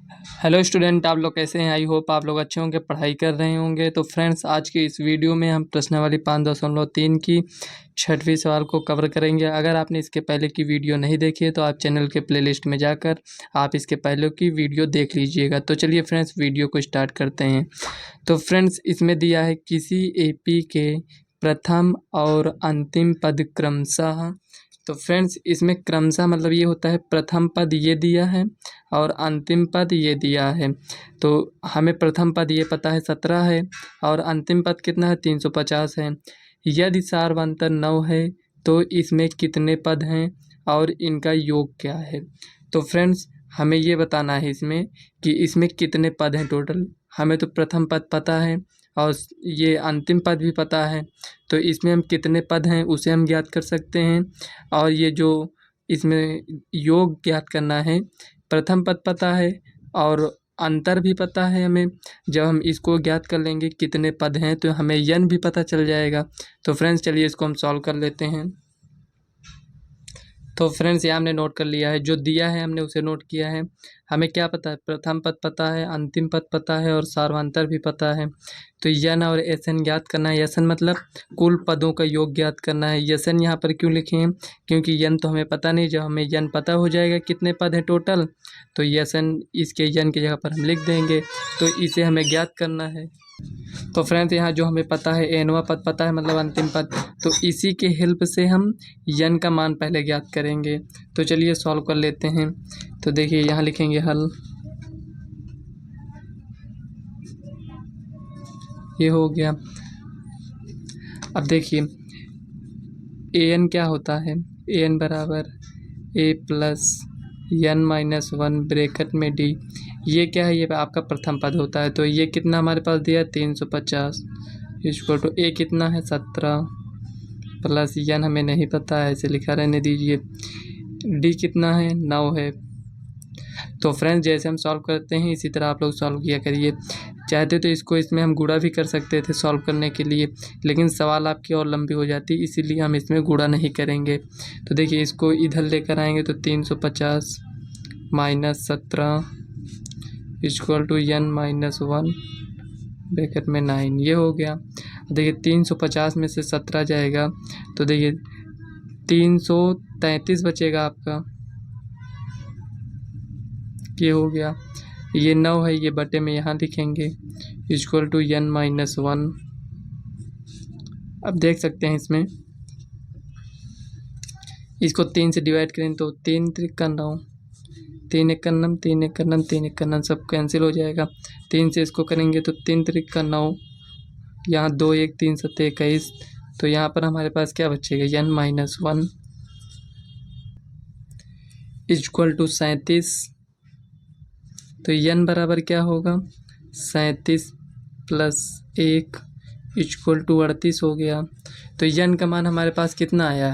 Hello student, आप लोग कैसे हैं? आई होप आप लोग अच्छे होंगे, पढ़ाई कर रहे होंगे। तो फ्रेंड्स, आज की इस वीडियो में हम प्रश्नावली 5.3 की 6वीं सवाल को कवर करेंगे। अगर आपने इसके पहले की वीडियो नहीं देखी है तो आप चैनल के प्लेलिस्ट में जाकर आप इसके पहले की वीडियो देख लीजिएगा। तो चलिए फ्रेंड्स, वीडियो को स्टार्ट करते हैं। तो फ्रेंड्स, इसमें दिया है किसी एपी के प्रथम और अंतिम पद क्रमशः। तो फ्रेंड्स, इसमें क्रमशः मतलब ये होता है प्रथम पद ये दिया है और अंतिम पद ये दिया है। तो हमें प्रथम पद ये पता है 17 है और अंतिम पद कितना है 350 है। यदि सार्वंतर 9 है तो इसमें कितने पद हैं और इनका योग क्या है। तो फ्रेंड्स, हमें ये बताना है इसमें कि इसमें कितने पद हैं टोटल। हमें तो प्रथम पद पता है और ये अंतिम पद भी पता है, तो इसमें हम कितने पद हैं उसे हम ज्ञात कर सकते हैं। और ये जो इसमें योग ज्ञात करना है, प्रथम पद पता है और अंतर भी पता है हमें। जब हम इसको ज्ञात कर लेंगे कितने पद हैं तो हमें यन भी पता चल जाएगा। तो फ्रेंड्स, चलिए इसको हम सॉल्व कर लेते हैं। तो फ्रेंड्स, ये हमने नोट कर लिया है, जो दिया है हमने उसे नोट किया है। हमें क्या पता है, प्रथम पद पता है, अंतिम पद पता है और सार्वंतर भी पता है। तो यन और एसन ज्ञात करना है। यसन मतलब कुल पदों का योग ज्ञात करना है। यसन यहाँ पर क्यों लिखे हैं, क्योंकि यन तो हमें पता नहीं। जब हमें यन पता हो जाएगा कितने पद हैं टोटल, तो यसन इसके यन की जगह पर हम लिख देंगे। तो इसे हमें ज्ञात करना है। तो फ्रेंड्स, यहाँ जो हमें पता है एनवा पद पता है, मतलब अंतिम पद। तो इसी के हेल्प से हम यन का मान पहले ज्ञात करेंगे। तो चलिए सॉल्व कर लेते हैं। तो देखिए यहाँ लिखेंगे हल, ये हो गया। अब देखिए ए एन क्या होता है, ए एन बराबर ए प्लस यन माइनस 1 ब्रैकेट में डी। ये क्या है, ये आपका प्रथम पद होता है। तो ये कितना हमारे पास दिया 350 इक्वल टू ए कितना है 17 प्लस यन हमें नहीं पता है, ऐसे लिखा रहने दीजिए। डी कितना है 9 है। तो फ्रेंड्स, जैसे हम सॉल्व करते हैं इसी तरह आप लोग सॉल्व किया करिए। चाहते तो इसको इसमें हम गुणा भी कर सकते थे सॉल्व करने के लिए, लेकिन सवाल आपकी और लंबी हो जाती, इसीलिए हम इसमें गुणा नहीं करेंगे। तो देखिए इसको इधर लेकर आएंगे तो 350 minus 17 equal to n minus 1 bracket में 9, ये हो गया। देखिए 350 में से 17 जाएगा तो देखिए 333 बचेगा आपका, ये हो गया। ये 9 है, ये बटे में यहाँ लिखेंगे इक्वल टू यन माइनस 1। अब देख सकते हैं इसमें इसको 3 से डिवाइड करें तो 3 त्रिक 9, 3 एक नम, 3 एक नम, 3 एक नम, सब कैंसिल हो जाएगा। 3 से इसको करेंगे तो 3 त्रिक 9, यहाँ 2 1 3 7 21। तो यहाँ पर हमारे पास क्या बचेगा यन माइनस 1 इक्वल टू 37। तो यन बराबर क्या होगा 37 प्लस 1 इक्वल टू 38 हो गया। तो यन का मान हमारे पास कितना आया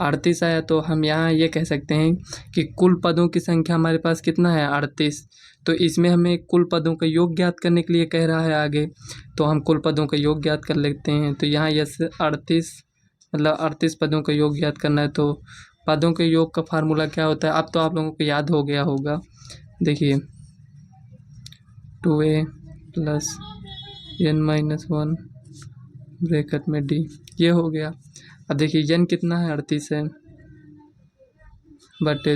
38 आया। तो हम यहाँ ये कह सकते हैं कि कुल पदों की संख्या हमारे पास कितना है 38। तो इसमें हमें कुल पदों का योग ज्ञात करने के लिए कह रहा है आगे, तो हम कुल पदों का योग ज्ञात कर लेते हैं। तो यहाँ यस 38 मतलब 38 पदों का योग ज्ञात करना है। तो पदों के योग का फार्मूला क्या होता है, अब तो आप लोगों को याद हो गया होगा। देखिए 2a plus n minus 1 bracket में डी, ये हो गया। अब देखिए यन कितना है 38 है बटे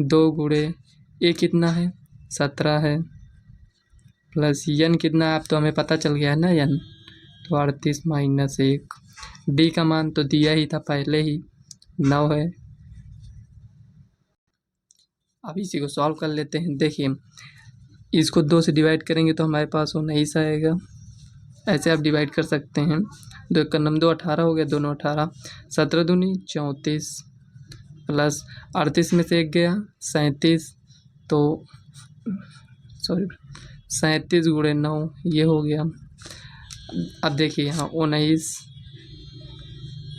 2 गुणे ए कितना है 17 है प्लस यन कितना है, अब तो हमें पता चल गया है ना यन, तो 38 माइनस 1। डी का मान तो दिया ही था पहले ही 9 है। अब इसी को सॉल्व कर लेते हैं। देखिए इसको 2 से डिवाइड करेंगे तो हमारे पास वो 19 आएगा, ऐसे आप डिवाइड कर सकते हैं। 2 एक नम 2 18 हो गया, दोनों 18, 17 दूनी 34 प्लस 38 में से 1 गया 37, तो सॉरी 37 गुणे 9, ये हो गया। अब देखिए यहाँ 19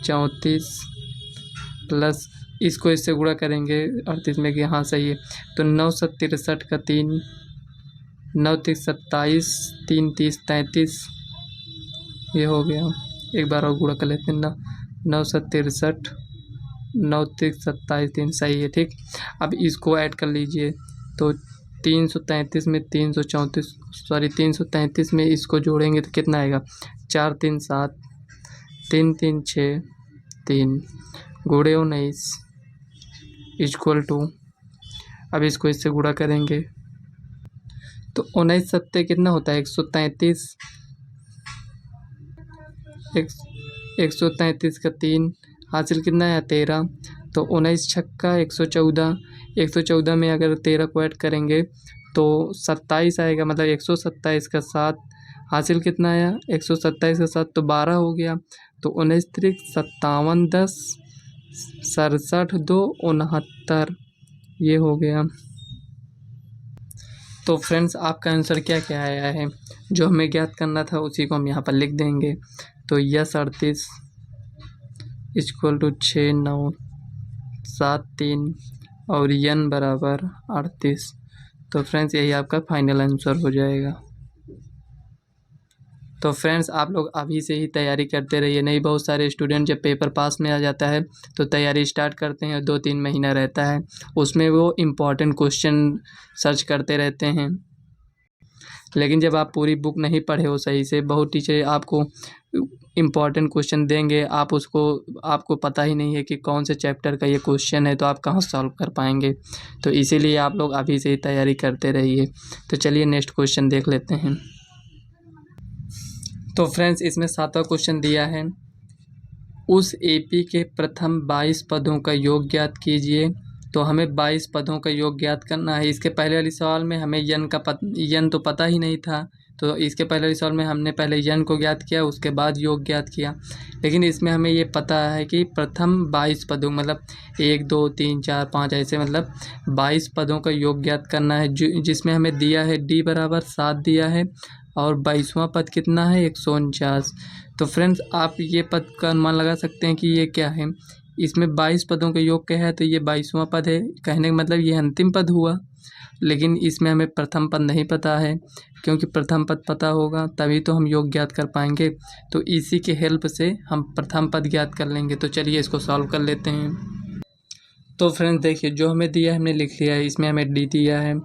34 प्लस इसको इससे गुणा करेंगे 38 में, कि हाँ सही है। तो 9 7 63 का 3, 9 3 27, 3 30 33, ये हो गया। एक बार और गुणा कर लेते हैं ना, 9 7 63 9 3 27 3 सही है। ठीक, अब इसको ऐड कर लीजिए तो 333 में 333 में इसको जोड़ेंगे तो कितना आएगा? 4 3 7 3 3 6 3 गुणे 19 इक्वल टू, अब इसको इससे गुणा करेंगे तो 19 सत्ते कितना होता है? 133। 133 का 3 हासिल कितना है? 13। तो 19 छक्का 114, 114 में अगर 13 को ऐड करेंगे तो 27 आएगा, मतलब 127 का 7 हासिल कितना आया? 127 का 7 तो 12 हो गया। तो 19 त्रिक 57 10 67 2 69 ये हो गया। तो फ्रेंड्स आपका आंसर क्या क्या आया है? जो हमें ज्ञात करना था उसी को हम यहाँ पर लिख देंगे। तो यस 38 इक्वल टू 6 9 7 3 और यन बराबर 38। तो फ्रेंड्स यही आपका फाइनल आंसर हो जाएगा। तो फ्रेंड्स आप लोग अभी से ही तैयारी करते रहिए, नहीं बहुत सारे स्टूडेंट जब पेपर पास में आ जाता है तो तैयारी स्टार्ट करते हैं, 2-3 महीना रहता है उसमें वो इम्पॉर्टेंट क्वेश्चन सर्च करते रहते हैं, लेकिन जब आप पूरी बुक नहीं पढ़े हो सही से, बहुत टीचर आपको इम्पॉर्टेंट क्वेश्चन देंगे, आपको पता ही नहीं है कि कौन से चैप्टर का ये क्वेश्चन है, तो आप कहाँ सॉल्व कर पाएंगे। तो इसीलिए आप लोग अभी से ही तैयारी करते रहिए। तो चलिए नेक्स्ट क्वेश्चन देख लेते हैं। तो फ्रेंड्स इसमें 7वां क्वेश्चन दिया है, उस एपी के प्रथम 22 पदों का योग ज्ञात कीजिए। तो हमें 22 पदों का योग ज्ञात करना है। इसके पहले वाले सवाल में हमें यन तो पता ही नहीं था, तो इसके पहले वाले सवाल में हमने पहले यन को ज्ञात किया, उसके बाद योग ज्ञात किया। लेकिन इसमें हमें ये पता है कि प्रथम 22 पदों मतलब 1 2 3 4 5 ऐसे मतलब 22 पदों का योग ज्ञात करना है, जिसमें हमें दिया है डी बराबर 7 दिया है और 22वां पद कितना है? 149। तो फ्रेंड्स आप ये पद का अनुमान लगा सकते हैं कि ये क्या है। इसमें 22 पदों का योग क्या है, तो ये 22वां पद है। कहने का मतलब ये अंतिम पद हुआ, लेकिन इसमें हमें प्रथम पद नहीं पता है, क्योंकि प्रथम पद पता होगा तभी तो हम योग ज्ञात कर पाएंगे। तो इसी के हेल्प से हम प्रथम पद ज्ञात कर लेंगे। तो चलिए इसको सॉल्व कर लेते हैं। तो फ्रेंड्स देखिए जो हमें दिया है हमने लिख लिया है, इसमें हमें डी दिया है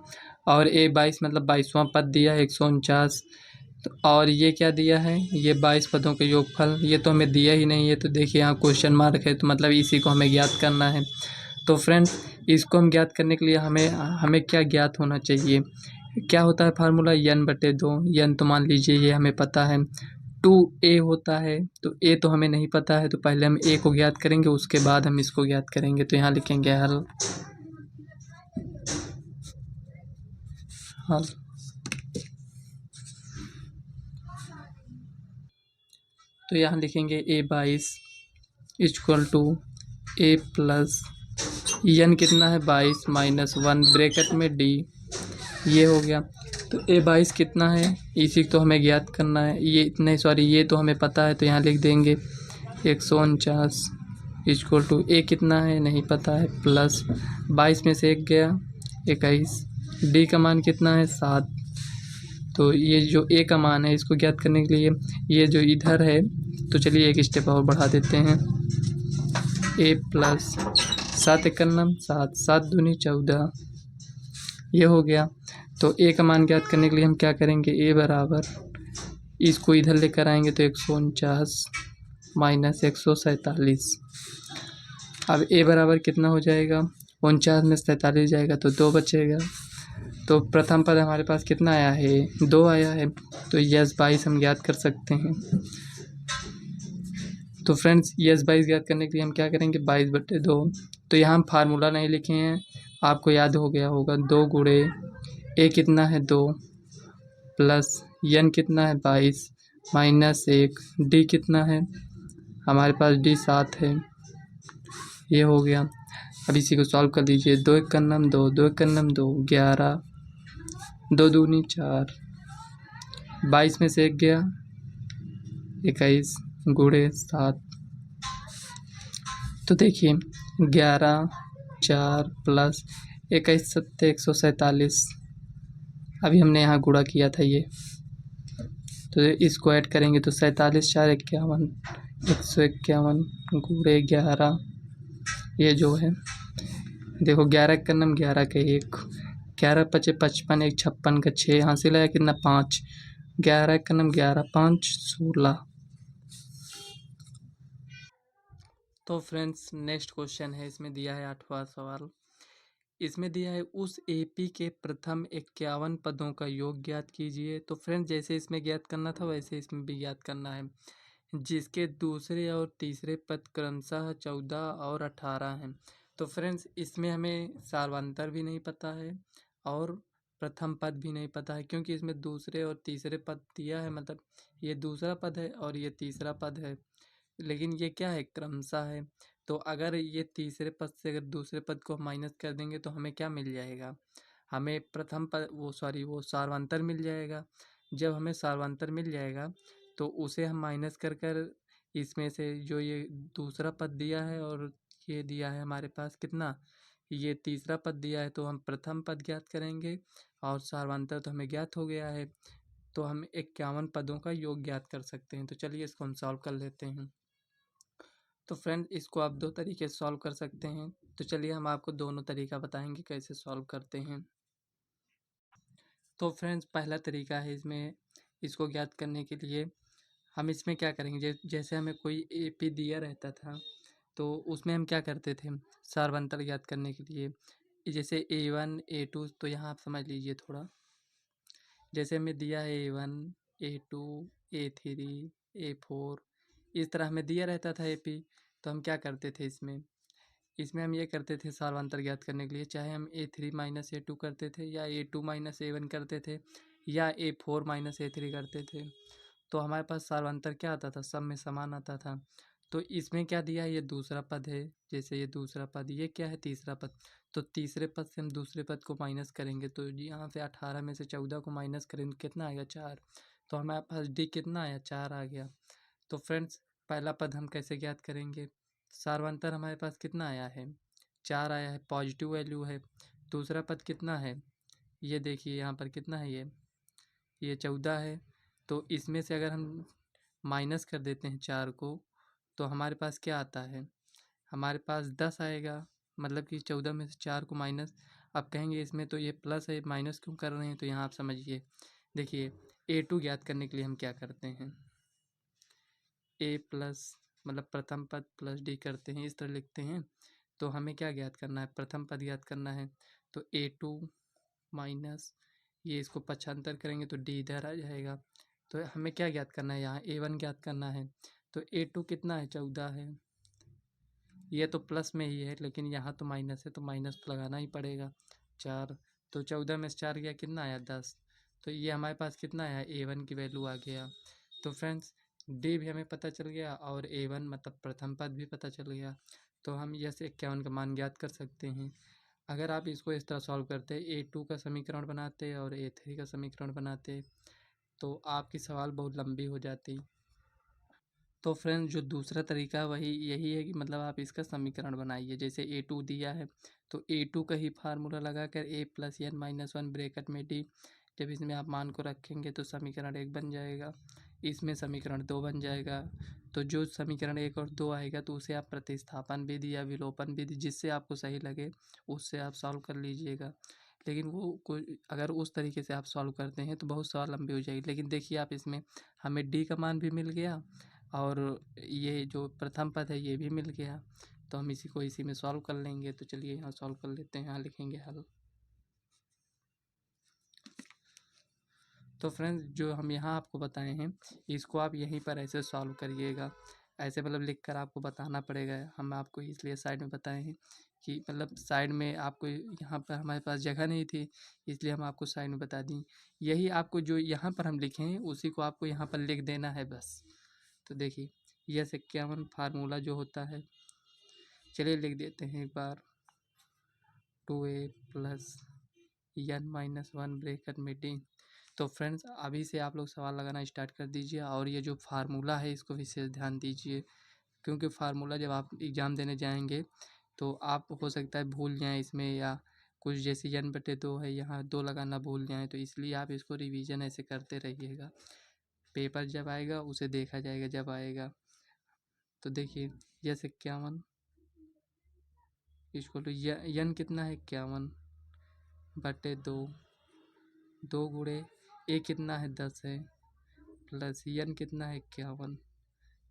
और ए 22 मतलब 22वां पद दिया है 149। तो और ये क्या दिया है? ये 22 पदों के योगफल, ये तो हमें दिया ही नहीं है। तो देखिए यहाँ क्वेश्चन मार्क है, तो मतलब इसी को हमें ज्ञात करना है। तो फ्रेंड्स इसको हम ज्ञात करने के लिए हमें क्या ज्ञात होना चाहिए? क्या होता है फार्मूला? n/2। n तो मान लीजिए ये हमें पता है, 2a होता है। तो a तो हमें नहीं पता है, तो पहले हम a को ज्ञात करेंगे, उसके बाद हम इसको ज्ञात करेंगे। तो यहाँ लिखेंगे हल। तो यहाँ लिखेंगे a 22 equal to a plus n कितना है? 22 माइनस 1 ब्रैकेट में d, ये हो गया। तो a 22 कितना है? इसी तो हमें ज्ञात करना है। ये इतना सॉरी ये तो हमें पता है, तो यहाँ लिख देंगे 149 इक्वल टू a कितना है? नहीं पता है, प्लस 22 में से 1 गया 21, d का मान कितना है? 7। तो ये जो a का मान है इसको ज्ञात करने के लिए ये जो इधर है, तो चलिए एक स्टेप और बढ़ा देते हैं। a प्लस 7 1 7 7 दूनी 14 ये हो गया। तो a का मान ज्ञात करने के लिए हम क्या करेंगे? a बराबर इसको इधर लेकर आएंगे तो 149 माइनस 147। अब a बराबर कितना हो जाएगा? 49 में 47 जाएगा तो 2 बचेगा। तो प्रथम पद हमारे पास कितना आया है? 2 आया है। तो यस 22 हम ज्ञात कर सकते हैं। तो फ्रेंड्स यस 22 ज्ञात करने के लिए हम क्या करेंगे? 22/2। तो यहाँ हम फार्मूला नहीं लिखे हैं, आपको याद हो गया होगा। 2 गुणे ए कितना है? 2 प्लस n कितना है? 22 माइनस 1 डी कितना है? हमारे पास डी 7 है, ये हो गया। अब इसी को सॉल्व कर लीजिए। 2 1 2 2 1 2 11 2 दूनी 4 22 में से 1 गया 21 गुणे 7। तो देखिए 11 4 प्लस 21 7 147। अभी हमने यहाँ गुणा किया था ये, तो इसको ऐड करेंगे तो 47 4 51 151 गुणे 11 ये जो है देखो 11 का नम 11 का 1, 11 पचे 55, 1 56 का 6, हासिल आया कितना 5, 11 का नम 11, 5 16। तो फ्रेंड्स नेक्स्ट क्वेश्चन है, इसमें दिया है 8वां सवाल। इसमें दिया है उस एपी के प्रथम 51 पदों का योग ज्ञात कीजिए। तो फ्रेंड्स जैसे इसमें ज्ञात करना था वैसे इसमें भी ज्ञात करना है, जिसके दूसरे और तीसरे पद क्रमशः 14 और 18 हैं। तो फ्रेंड्स इसमें हमें सार्वंतर भी नहीं पता है और प्रथम पद भी नहीं पता है, क्योंकि इसमें दूसरे और तीसरे पद दिया है, मतलब ये दूसरा पद है और ये तीसरा पद है, लेकिन ये क्या है क्रमशः है। तो अगर ये तीसरे पद से अगर दूसरे पद को माइनस कर देंगे तो हमें क्या मिल जाएगा, हमें प्रथम पद वो सार्वंतर मिल जाएगा। जब हमें सार्वंतर मिल जाएगा तो उसे हम माइनस कर कर इसमें से जो ये दूसरा पद दिया है और ये दिया है हमारे पास कितना, ये तीसरा पद दिया है, तो हम प्रथम पद ज्ञात करेंगे और सार्वंतर तो हमें ज्ञात हो गया है, तो हम 51 पदों का योग ज्ञात कर सकते हैं। तो चलिए इसको हम सॉल्व कर लेते हैं। तो फ्रेंड इसको आप दो तरीके से सॉल्व कर सकते हैं। तो चलिए हम आपको दोनों तरीका बताएंगे कैसे सॉल्व करते हैं। तो फ्रेंड्स पहला तरीका है इसमें, इसको ज्ञात करने के लिए हम इसमें क्या करेंगे, जैसे हमें कोई एपी दिया रहता था तो उसमें हम क्या करते थे सार्वंतर ज्ञात करने के लिए, जैसे A1 A2, तो यहाँ आप समझ लीजिए थोड़ा, जैसे हमें दिया है A1 A2 A3 A4, इस तरह हमें दिया रहता था एपी। तो हम क्या करते थे इसमें, इसमें हम ये करते थे सार्वंतर ज्ञात करने के लिए, चाहे हम A3 माइनस A2 करते थे या A2 माइनस A1 करते थे या A4 माइनस A3 करते थे, तो हमारे पास सार्वंतर क्या आता था, सब में समान आता था। तो इसमें क्या दिया है, ये दूसरा पद है, जैसे ये दूसरा पद, ये क्या है तीसरा पद, तो तीसरे पद से हम दूसरे पद को माइनस करेंगे, तो यहाँ से 18 में से 14 को माइनस करेंगे कितना आएगा 4, तो हमारे पास डी कितना आया 4 आ गया। तो फ्रेंड्स पहला पद हम कैसे ज्ञात करेंगे, सार्वंतर हमारे पास कितना आया है 4 आया है, पॉजिटिव वैल्यू है। दूसरा पद कितना है, ये देखिए यहाँ पर कितना है, ये 14 है। तो इसमें से अगर हम माइनस कर देते हैं 4 को तो हमारे पास क्या आता है, हमारे पास 10 आएगा, मतलब कि 14 में से 4 को माइनस। अब कहेंगे इसमें तो ये प्लस है, माइनस क्यों कर रहे हैं, तो यहाँ आप समझिए, देखिए A2 ज्ञात करने के लिए हम क्या करते हैं, ए प्लस मतलब प्रथम पद प्लस डी करते हैं, इस तरह लिखते हैं। तो हमें क्या ज्ञात करना है, प्रथम पद ज्ञात करना है, तो A2 माइनस ये इसको पक्षांतर करेंगे तो डी इधर आ जाएगा। तो हमें क्या ज्ञात करना है, यहाँ A1 ज्ञात करना है, तो A2 कितना है 14 है, ये तो प्लस में ही है लेकिन यहाँ तो माइनस है तो माइनस तो लगाना ही पड़ेगा 4, तो 14 में से 4 गया कितना आया 10, तो ये हमारे पास कितना आया A1 की वैल्यू आ गया। तो फ्रेंड्स डी भी हमें पता चल गया और A1 मतलब प्रथम पद भी पता चल गया, तो हम यह से 51 का मान ज्ञात कर सकते हैं। अगर आप इसको इस तरह सॉल्व करते A2 का समीकरण बनाते और A3 का समीकरण बनाते तो आपकी सवाल बहुत लंबी हो जाती। तो फ्रेंड्स जो दूसरा तरीका है वही यही है कि मतलब आप इसका समीकरण बनाइए, जैसे A2 दिया है तो A2 का ही फार्मूला लगाकर A plus n minus one bracket में डी, जब इसमें आप मान को रखेंगे तो समीकरण 1 बन जाएगा, इसमें समीकरण 2 बन जाएगा। तो जो समीकरण 1 और 2 आएगा तो उसे आप प्रतिस्थापन विधि या विलोपन विधि जिससे आपको सही लगे उससे आप सॉल्व कर लीजिएगा। लेकिन वो कोई अगर उस तरीके से आप सॉल्व करते हैं तो बहुत सवाल लंबी हो जाएगी। लेकिन देखिए आप इसमें हमें डी का मान भी मिल गया और ये जो प्रथम पद है ये भी मिल गया, तो हम इसी को इसी में सॉल्व कर लेंगे। तो चलिए यहाँ सॉल्व कर लेते हैं, यहाँ लिखेंगे हल। तो फ्रेंड्स जो हम यहाँ आपको बताए हैं इसको आप यहीं पर ऐसे सॉल्व करिएगा, ऐसे मतलब लिख कर आपको बताना पड़ेगा, हम आपको इसलिए साइड में बताए हैं कि मतलब साइड में आपको यहाँ पर हमारे पास जगह नहीं थी इसलिए हम आपको साइड में बता दी। यही आपको जो यहाँ पर हम लिखे हैं उसी को आपको यहाँ पर लिख देना है बस। तो देखिए यह 51 फार्मूला जो होता है, चलिए लिख देते हैं एक बार, 2a plus n minus one bracket में डी। तो फ्रेंड्स अभी से आप लोग सवाल लगाना स्टार्ट कर दीजिए और ये जो फार्मूला है इसको विशेष ध्यान दीजिए, क्योंकि फार्मूला जब आप एग्ज़ाम देने जाएंगे तो आप हो सकता है भूल जाएं इसमें, या कुछ जैसे एन बटे दो है यहाँ दो लगाना भूल जाएं, तो इसलिए आप इसको रिवीजन ऐसे करते रहिएगा, पेपर जब आएगा उसे देखा जाएगा जब आएगा। तो देखिए यह 51 इसको तो यन कितना है 51/2, 2 गुणे ए कितना है 10 है, प्लस यन कितना है 51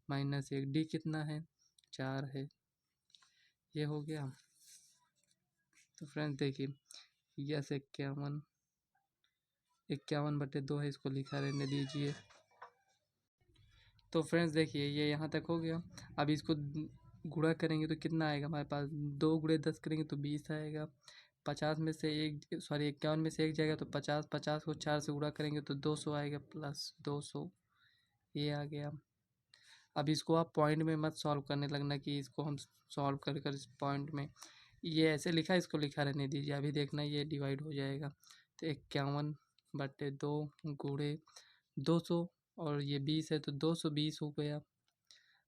-1, डी कितना है 4 है। ये हो गया। तो फ्रेंड्स देखिए यस 51/2 है, इसको लिखा रहने दीजिए। तो फ्रेंड्स देखिए ये यहाँ तक हो गया। अब इसको गुणा करेंगे तो कितना आएगा हमारे पास, 2 गुणे 10 करेंगे तो 20 आएगा। 51 में से 1 जाएगा तो 50, 50 को 4 से गुणा करेंगे तो 200 आएगा, प्लस 200 ये आ गया। अब इसको आप पॉइंट में मत सॉल्व करने लगना कि इसको हम सॉल्व कर कर इस पॉइंट में, ये ऐसे लिखा है इसको लिखा रहने दीजिए। अभी देखना ये डिवाइड हो जाएगा। तो 51/2 गुणे 200 और ये 20 है तो 220 हो गया।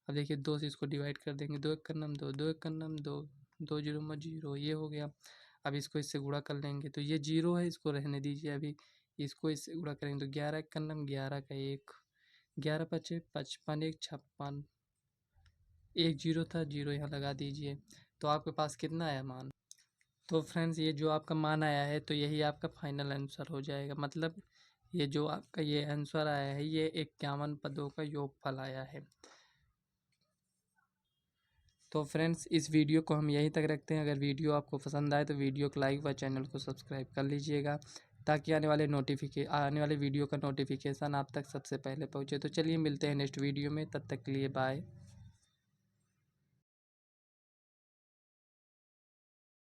अब देखिए 2 से इसको डिवाइड कर देंगे, 2 1 नम 2, 2 1 नम 2, 2 0 में 0, ये हो गया। अब इसको इससे गुणा कर लेंगे तो ये 0 है, इसको रहने दीजिए। अभी इसको इससे गुणा करेंगे तो 11 1 नम 11 का 1, 11 5 55, 1 56, 1 0 था, 0 यहाँ लगा दीजिए। तो आपके पास कितना आया मान। तो फ्रेंड्स ये जो आपका मान आया है तो यही आपका फाइनल आंसर हो जाएगा। मतलब ये जो आपका ये आंसर आया है ये 51 पदों का योगफल आया है। तो फ्रेंड्स इस वीडियो को हम यहीं तक रखते हैं। अगर वीडियो आपको पसंद आए तो वीडियो को लाइक व चैनल को सब्सक्राइब कर लीजिएगा, ताकि आने वाले वीडियो का नोटिफिकेशन आप तक सबसे पहले पहुंचे। तो चलिए मिलते हैं नेक्स्ट वीडियो में, तब तक के लिए बाय।